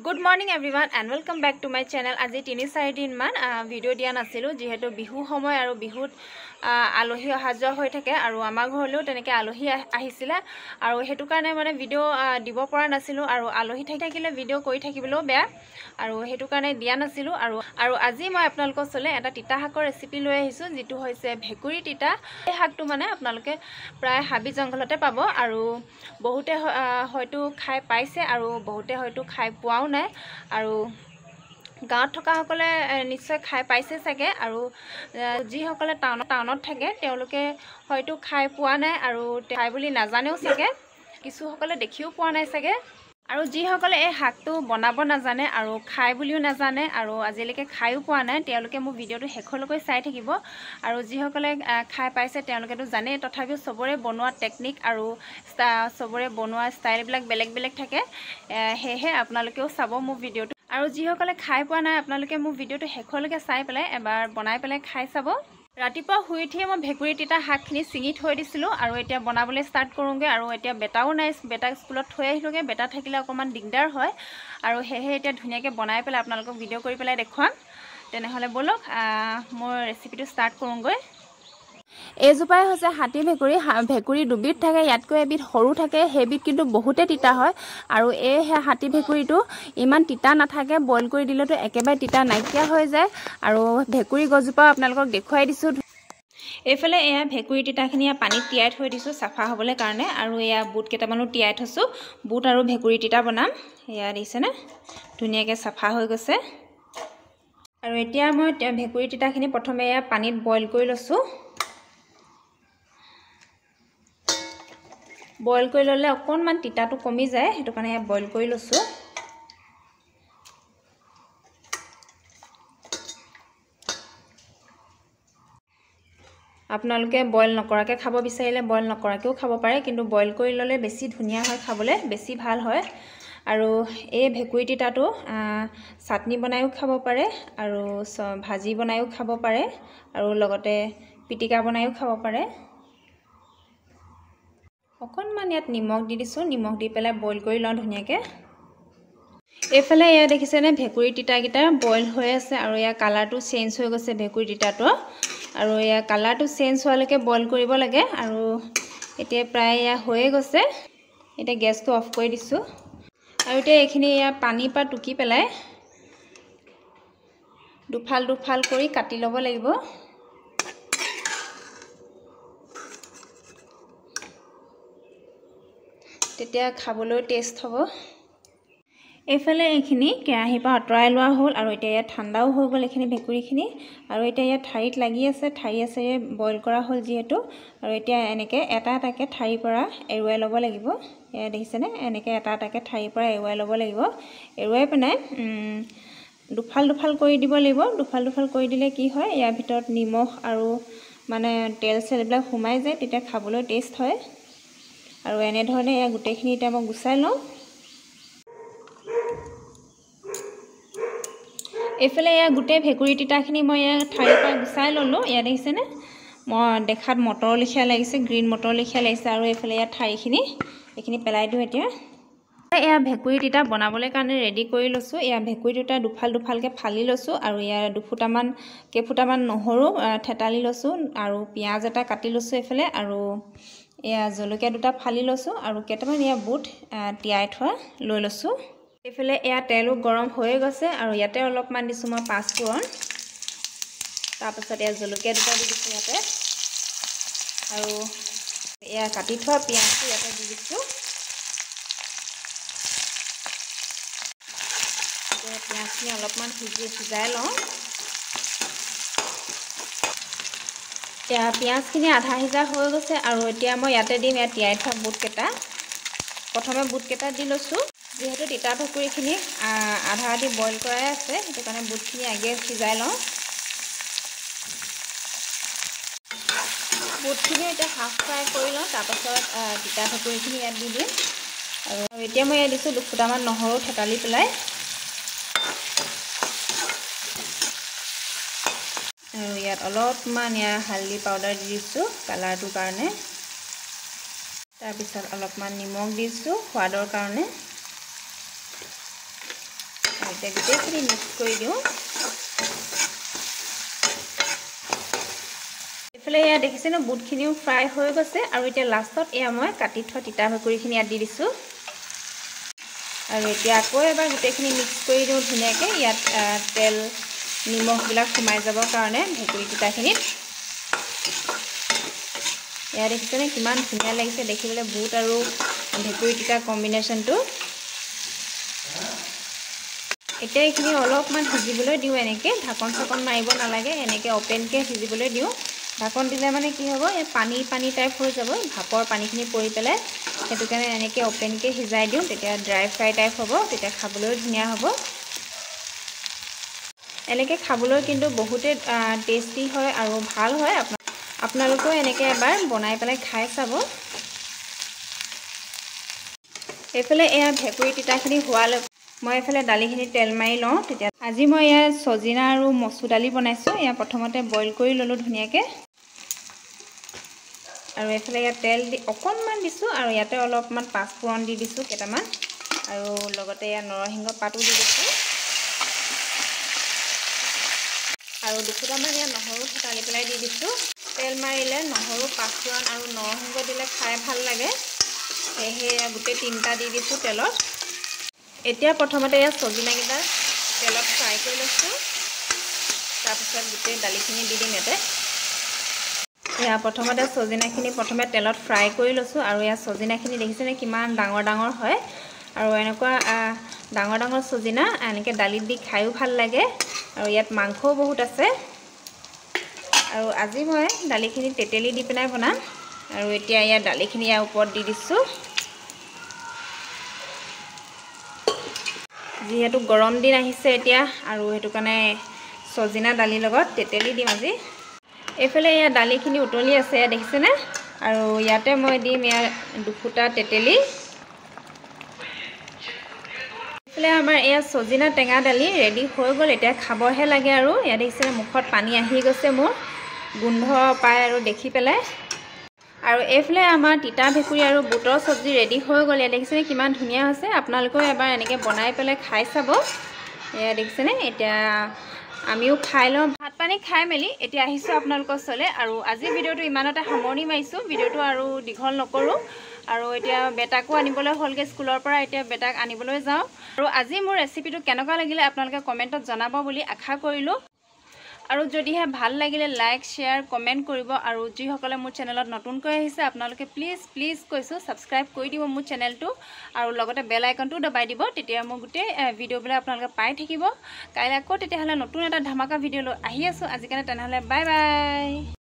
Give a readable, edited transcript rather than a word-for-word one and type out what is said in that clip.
Good morning everyone and welcome back to my channel. আজি 3-4 দিন মান ভিডিও দিয়া নাছিলো যেহেতু বিহু সময় আৰু বিহুত আলহী অহাযোৱা হৈ থাকে আৰু আমাৰ ঘৰলৈও তেনেকৈ আলহী আহিছিল আৰু হেতু কাৰণে মানে ভিডিও দিব পৰা নাছিলো আৰু আলহী থাকিলে ভিডিও কৰি থাকিবলৈও বেয়া আৰু হেতু কাৰণে দিয়া নাছিলো আৰু আজি মই আপোনালোকৰ চলে এটা তিতা শাকৰ ৰেচিপি লৈ আহিছো যেটো হৈছে ভেকুৰী তিতা। এই শাকটো মানে আপোনালোকে প্ৰায় হাবি জংঘলতে পাব আৰু বহুতে হয়তো খাই পাইছে আৰু বহুতে হয়তো খাই পোৱাও নাই আৰু গাঁৱত থকা সকলে নিশ্চয় খাই পাইছে চাগে আৰু যি সকলে টাউনত থাকে তেওঁলোকে হয়তো খাই পোৱা নাই আৰু খাই বুলি নাজানেও চাগে, কিছু সকলে দেখিও পোৱা নাই চাগে আৰু যি সকলে এই শাকটো বনাব নাজানে আৰু খাই বুলিও নাজানে আৰু আজিলৈকে খাইও পোৱা নাই তেওঁলোকে মোৰ ভিডিওটো শেষলৈকে চাই থাকিব আৰু যি সকলে খাই পাইছে তেওঁলোকেতো জানে, তথাপিও সবৰে বনোৱা টেকনিক আৰু সবৰে বনোৱা ষ্টাইল বিলাক বেলেগ থাকে, হেহে আপোনালোকেও চাব মোৰ ভিডিওটো আৰু যি সকলে খাই পোৱা নাই আপোনালোকে মোৰ ভিডিওটো শেষলৈকে চাই পেলাই এবাৰ বনাই পেলাই খাই চাব। ৰাতিপুৱা শুই উঠিয়ে মই ভেকুৰী তিতা শাকখিনি ছিঙি থৈ দিছিলোঁ আৰু এতিয়া বনাবলৈ ষ্টাৰ্ট কৰোঁগৈ আৰু এতিয়া বেটাও নাই, বেটা স্কুলত থৈ আহিলোঁগৈ, বেটা থাকিলে অকণমান দিগদাৰ হয় আৰু সেয়েহে এতিয়া ধুনীয়াকৈ বনাই পেলাই আপোনালোকক ভিডিঅ' কৰি পেলাই দেখুৱাম। তেনেহ'লে বলক মোৰ ৰেচিপিটো ষ্টাৰ্ট কৰোঁগৈ। এইজোপাই হৈছে হাতী ভেকুৰী। ভেকুৰী দুবিধ থাকে, ইয়াতকৈ এবিধ সৰু থাকে, সেইবিধ কিন্তু বহুতে তিতা হয় আৰু এই হাতী ভেকুৰীটো ইমান তিতা নাথাকে, বইল কৰি দিলেতো একেবাৰে তিতা নাইকিয়া হৈ যায় আৰু ভেকুৰী গছজোপা আপোনালোকক দেখুৱাই দিছোঁ। এইফালে এয়া ভেকুৰী তিতাখিনি পানীত তিয়াই থৈ দিছোঁ চাফা হ'বলৈ কাৰণে আৰু এয়া বুট কেইটামানো তিয়াই থৈছোঁ, বুট আৰু ভেকুৰী তিতা বনাম। এয়া দেখিছেনে ধুনীয়াকৈ চাফা হৈ গৈছে আৰু এতিয়া মই ভেকুৰী তিতাখিনি প্ৰথমে এয়া পানীত বইল কৰি লৈছোঁ। বইল কৰি ল'লে অকণমান তিতাটো কমি যায়, সেইটো কাৰণে এয়া বইল কৰি লৈছোঁ। আপোনালোকে বইল নকৰাকৈ খাব বিচাৰিলে বইল নকৰাকৈও খাব পাৰে, কিন্তু বইল কৰি ল'লে বেছি ধুনীয়া হয়, খাবলৈ বেছি ভাল হয় আৰু এই ভেকুৰী তিতাটো চাটনি বনায়ো খাব পাৰে আৰু ভাজি বনায়ো খাব পাৰে আৰু লগতে পিটিকা বনায়ো খাব পাৰে। অকণমান ইয়াত নিমখ দি দিছোঁ, নিমখ দি পেলাই বইল কৰি লওঁ ধুনীয়াকৈ। এইফালে এয়া দেখিছেনে ভেকুৰী তিতাকেইটা বইল হৈ আছে আৰু ইয়াৰ কালাৰটো চেঞ্জ হৈ গৈছে ভেকুৰী তিতাটো আৰু ইয়াৰ কালাৰটো চেঞ্জ হোৱালৈকে বইল কৰিব লাগে আৰু এতিয়া প্ৰায় এয়া হৈয়ে গৈছে। এতিয়া গেছটো অফ কৰি দিছোঁ আৰু এতিয়া এইখিনি এয়া পানীৰ পৰা টুকি পেলাই দুফাল কৰি কাটি ল'ব লাগিব। তেতিয়া খাবলৈ টেষ্ট হ'ব। এইফালে এইখিনি কেৰাহীৰ পৰা আঁতৰাই লোৱা হ'ল আৰু এতিয়া ইয়াত ঠাণ্ডাও হৈ গ'ল এইখিনি ভেকুৰীখিনি আৰু এতিয়া ইয়াত ঠাৰিত লাগি আছে, ঠাৰি আছে বইল কৰা হ'ল যিহেতু আৰু এতিয়া এনেকৈ এটা এটাকৈ ঠাৰিৰ পৰা এৰুৱাই ল'ব লাগিব। এয়া দেখিছেনে এনেকৈ এটা এটাকৈ ঠাৰিৰ পৰা এৰুৱাই ল'ব লাগিব। এৰুৱাই পেলাই দুফাল কৰি দিব লাগিব। দুফাল কৰি দিলে কি হয়, ইয়াৰ ভিতৰত নিমখ আৰু মানে তেল চেলবিলাক সোমাই যায়, তেতিয়া খাবলৈ টেষ্ট হয় আৰু এনেধৰণে এয়া গোটেইখিনি এতিয়া মই গুচাই লওঁ। এইফালে এয়া গোটেই ভেকুৰী তিতাখিনি মই এয়া ঠাৰিৰ পৰা গুচাই ল'লোঁ। ইয়াত দেখিছেনে মই দেখাত মটৰ লেখীয়া লাগিছে, গ্ৰীণ মটৰ লেখীয়া লাগিছে আৰু এইফালে ইয়াত ঠাৰিখিনি এইখিনি পেলাই দিওঁ। এতিয়া এয়া ভেকুৰী তিতা বনাবলৈ কাৰণে ৰেডি কৰি লৈছোঁ। এয়া ভেকুৰী তিতা দুফালকৈ ফালি লৈছোঁ আৰু ইয়াৰ কেইফুটামান নহৰু থেতালি লৈছোঁ আৰু পিঁয়াজ এটা কাটি লৈছোঁ এইফালে আৰু এয়া জলকীয়া দুটা ফালি লৈছোঁ আৰু কেইটামান এয়া বুট তিয়াই থোৱা লৈ লৈছোঁ। এইফালে এয়া তেলো গৰম হৈয়ে গৈছে আৰু ইয়াতে অলপমান দিছোঁ মই পাঁচফোৰণ, তাৰপাছত এয়া জলকীয়া দুটা দি দিছোঁ ইয়াতে আৰু এয়া কাটি থোৱা পিঁয়াজটো ইয়াতে দি দিছোঁ। পিঁয়াজখিনি অলপমান সিজাই লওঁ। এতিয়া পিঁয়াজখিনি আধা সিজা হৈ গৈছে আৰু এতিয়া মই ইয়াতে দিম এয়া তিয়াই থোৱা বুটকেইটা। প্ৰথমে বুটকেইটা দি লৈছোঁ, যিহেতু তিতা ভেকুৰীখিনি আধা আধি বইল কৰাই আছে, সেইটো কাৰণে বুটখিনি আগে সিজাই লওঁ। বুটখিনি এতিয়া হাফ ফ্ৰাই কৰি লওঁ, তাৰপাছত তিতা ভেকুৰীখিনি ইয়াত দি দিম আৰু এতিয়া মই ইয়াত দিছোঁ দুফুটামান নহৰু থেতালি পেলাই আৰু ইয়াত অলপমান হালধি পাউডাৰ দি দিছোঁ কালাৰটোৰ কাৰণে, তাৰপিছত অলপমান নিমখ দিছোঁ সোৱাদৰ কাৰণে এতিয়া গোটেইখিনি মিক্স কৰি দিওঁ এইফালে এয়া দেখিছে ন বুটখিনিও ফ্ৰাই হৈ গৈছে আৰু এতিয়া লাষ্টত এয়া মই কাটি থোৱা তিতা ভেকুৰীখিনি ইয়াত দি দিছোঁ আৰু এতিয়া আকৌ এবাৰ গোটেইখিনি মিক্স কৰি দিওঁ ধুনীয়াকৈ ইয়াত তেল নিমখবিলাক সোমাই যাবৰ কাৰণে ভেকুৰী তিতাখিনিত এয়া দেখিছেনে কিমান ধুনীয়া লাগিছে দেখিবলৈ বুট আৰু ভেকুৰী তিতা কম্বিনেশ্যনটো এতিয়া এইখিনি অলপমান সিজিবলৈ দিওঁ এনেকৈ ঢাকন চাকন মাৰিব নালাগে এনেকৈ অপেনকৈ সিজিবলৈ দিওঁ ঢাকন দিলে মানে কি হ'ব এই পানী টাইপ হৈ যাব ভাপৰ পানীখিনি পৰি পেলাই সেইটো কাৰণে এনেকৈ অপেনকৈ সিজাই দিওঁ তেতিয়া ড্ৰাই ফ্ৰাই টাইপ হ'ব তেতিয়া খাবলৈও ধুনীয়া হ'ব এনেকৈ খাবলৈ কিন্তু বহুতে টেষ্টি হয় আৰু ভাল হয় আপোনালোকেও এনেকৈ এবাৰ বনাই পেলাই খাই চাব এইফালে এয়া ভেকুৰী তিতাখিনি হোৱালৈ মই এইফালে দালিখিনি তেল মাৰি লওঁ তেতিয়া আজি মই ইয়াৰ সজিনা আৰু মচুৰ দালি বনাইছোঁ এয়া প্ৰথমতে বইল কৰি ল'লোঁ ধুনীয়াকৈ আৰু এইফালে ইয়াত তেল দি অকণমান দিছোঁ আৰু ইয়াতে অলপমান পাঁচফোৰণ দি দিছোঁ কেইটামান আৰু লগতে ইয়াত নৰসিংহ পাতো দি দিছোঁ আৰু দুফুটামান ইয়াত নহৰু থেতালি পেলাই দি দিছোঁ তেল মাৰিলে নহৰু পাঁচফোৰণ আৰু নৰসিংহ দিলে খাই ভাল লাগে সেয়েহে গোটেই তিনিটা দি দিছোঁ তেলত এতিয়া প্ৰথমতে ইয়াত সজিনাকেইটা তেলত ফ্ৰাই কৰি লৈছোঁ তাৰপিছত গোটেই দালিখিনি দি দিম ইয়াতে এয়া প্ৰথমতে সজিনাখিনি প্ৰথমে তেলত ফ্ৰাই কৰি লৈছোঁ আৰু ইয়াত সজিনাখিনি দেখিছেনে কিমান ডাঙৰ ডাঙৰ হয় আৰু এনেকুৱা ডাঙৰ সজিনা এনেকৈ দালিত দি খায়ো ভাল লাগে আৰু ইয়াত মাংসও বহুত আছে আৰু আজি মই দালিখিনি তেতেলী দি পেলাই বনাম আৰু এতিয়া ইয়াত দালিখিনি ইয়াৰ ওপৰত দি দিছোঁ যিহেতু গৰম দিন আহিছে এতিয়া আৰু সেইটো কাৰণে সজিনা দালিৰ লগত তেতেলী দিম আজি এইফালে ইয়াত দালিখিনি উতলি আছে দেখিছেনে আৰু ইয়াতে মই দিম ইয়াৰ দুফুটা তেতেলী এইফালে আমাৰ এয়া সজিনা টেঙা দালি ৰেডি হৈ গ'ল এতিয়া খাবহে লাগে আৰু ইয়াত দেখিছেনে মুখত পানী আহি গৈছে মোৰ গোন্ধ পায় আৰু দেখি পেলাই আৰু এইফালে আমাৰ তিতা ভেকুৰী আৰু বুটৰ চব্জি ৰেডি হৈ গ'ল ইয়াত দেখিছেনে কিমান ধুনীয়া হৈছে আপোনালোকেও এবাৰ এনেকৈ বনাই পেলাই খাই চাব এয়া দেখিছেনে এতিয়া আমিও খাই লওঁ ভাত পানী খাই মেলি এতিয়া আহিছোঁ আপোনালোকৰ ওচৰলৈ আৰু আজিৰ ভিডিঅ'টো ইমানতে সামৰণি মাৰিছোঁ ভিডিঅ'টো আৰু দীঘল নকৰোঁ আৰু এতিয়া বেটাকো আনিবলৈ হ'লগৈ স্কুলৰ পৰা এতিয়া বেটাক আনিবলৈ যাওঁ আৰু আজি মোৰ ৰেচিপিটো কেনেকুৱা লাগিলে আপোনালোকে কমেণ্টত জনাব বুলি আশা কৰিলোঁ আৰু যদিহে ভাল লাগিলে লাইক শ্বেয়াৰ কমেণ্ট কৰিব আৰু যিসকলে মোৰ চেনেলত নতুনকৈ আহিছে আপোনালোকে প্লিজ কৈছোঁ ছাবস্ক্ৰাইব কৰি দিব মোৰ চেনেলটো আৰু লগতে বেল আইকনটো দবাই দিব তেতিয়া মোৰ গোটেই ভিডিঅ'বিলাক আপোনালোকে পাই থাকিব কাইলৈ আকৌ তেতিয়াহ'লে নতুন এটা ধামাকা ভিডিঅ' লৈ আহি আছোঁ আজিকাৰণে তেনেহ'লে বাই বাই